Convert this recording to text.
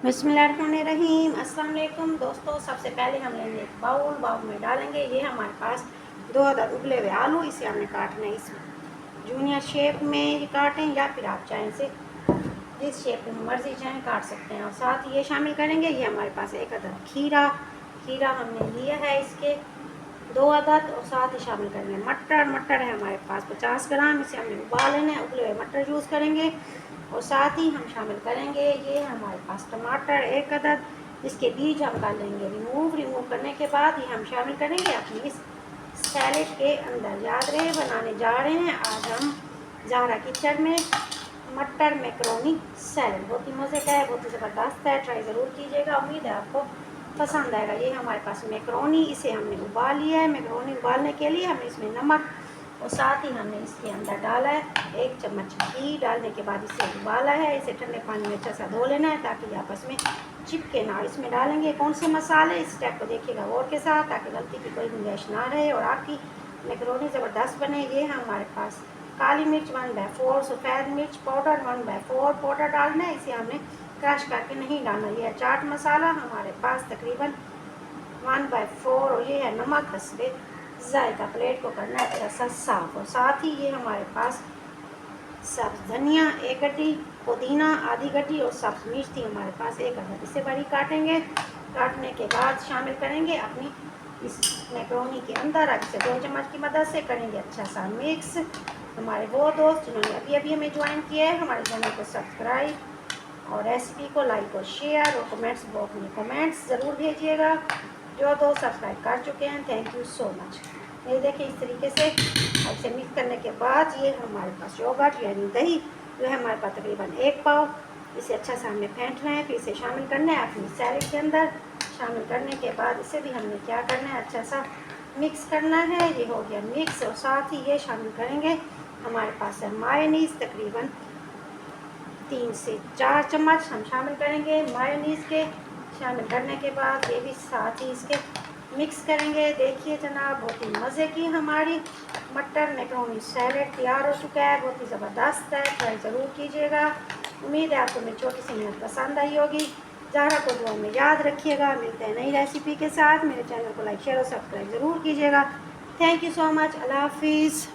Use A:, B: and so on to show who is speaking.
A: बिस्मिल्लाहिर्रहमानिर्रहीम। अस्सलाम वालेकुम दोस्तों। सबसे पहले हम लेंगे एक बाउल में डालेंगे ये हमारे पास 2 अदद उबले हुए आलू। इसे हमने काटना है इस जूनियर शेप में काटें या फिर आप चाहें से जिस शेप में मर्जी चाहें काट सकते हैं। और साथ ही ये शामिल करेंगे ये हमारे पास एक अदद खीरा हमने लिया है इसके 2 अदद। और साथ ही शामिल करेंगे मटर है हमारे पास 50 ग्राम। इसे हमने उबाल लेना है, उबले हुए मटर यूज़ करेंगे। और साथ ही हम शामिल करेंगे ये हमारे पास टमाटर एक अदद, जिसके बीज हम कर लेंगे रिमूव करने के बाद ये हम शामिल करेंगे अपनी इस सैलेड के अंदर। याद रहे बनाने जा रहे हैं आज हम ज़हरा किचन में मटर मैकरोनी सैलेड। बहुत ही मज़े का है, बहुत ही ज़बरदस्त है, ट्राई ज़रूर कीजिएगा। उम्मीद है आपको पसंद आएगा। ये हमारे पास मैकरोनी, इसे हमने उबाल लिया है। मैकरोनी उबालने के लिए हमने इसमें नमक और साथ ही हमने इसके अंदर डाला है 1 चम्मच घी। डालने के बाद इसे उबाला है। इसे ठंडे पानी में अच्छा सा धो लेना है ताकि आपस में चिपके ना। इसमें डालेंगे कौन से मसाले, इस स्टेप को देखिएगा गौर के साथ ताकि गलती की कोई गुंजाइश ना रहे और आपकी मैकरोनी ज़बरदस्त बने। ये है हमारे पास काली मिर्च 1/4, सफ़ेद मिर्च पाउडर 1/4 पाउडर डालना है। इसे हमने क्रश करके नहीं डालना। ये है चाट मसाला हमारे पास तकरीबन 1/4। और ये है नमक हस्बे जायका। प्लेट को करना है अच्छा सा साफ। और साथ ही ये हमारे पास सब्ज़ धनिया 1 गड्डी, पुदीना आधी गड्डी और सब्ज़ मिर्च थी हमारे पास 1 अदद। इसे बड़ी काटेंगे। काटने के बाद शामिल करेंगे अपनी इस मैकरोनी के अंदर। अब इसे 2 चम्मच की मदद से करेंगे अच्छा सा मिक्स। हमारे वो दोस्त जिन्होंने अभी हमें ज्वाइन किया है हमारे चैनल को सब्सक्राइब और रेसिपी को लाइक और शेयर और कमेंट्स बॉक्स में कमेंट्स ज़रूर भेजिएगा। जो दोस्त सब्सक्राइब कर चुके हैं थैंक यू सो मच। ये देखिए इस तरीके से इसे मिक्स करने के बाद ये हमारे पास योगर्ट यानी दही जो है हमारे पास तकरीबन 1 पाव। इसे अच्छा सा हमें फेंटना है, फिर इसे शामिल करना है अपनी सैलेड के अंदर। शामिल करने के बाद इसे भी हमने क्या करना है अच्छा सा मिक्स करना है। ये हो गया मिक्स। और साथ ही ये शामिल करेंगे हमारे पास है मायोनीज़ तकरीबन 3 से 4 चम्मच हम शामिल करेंगे मायोनीज़ के। शामिल करने के बाद ये भी साथ ही इसके मिक्स करेंगे। देखिए जनाब बहुत ही मज़े की हमारी मटर मैकरोनी सैलेड तैयार हो चुका है। बहुत ही ज़बरदस्त है, ट्राई ज़रूर कीजिएगा। उम्मीद है आपको मेरी छोटी सी मेहनत पसंद आई होगी। ज़हरा को दुआ में याद रखिएगा। मिलते हैं नई रेसिपी के साथ। मेरे चैनल को लाइक शेयर और सब्सक्राइब ज़रूर कीजिएगा। Thank you so much. Allah हाफिज़।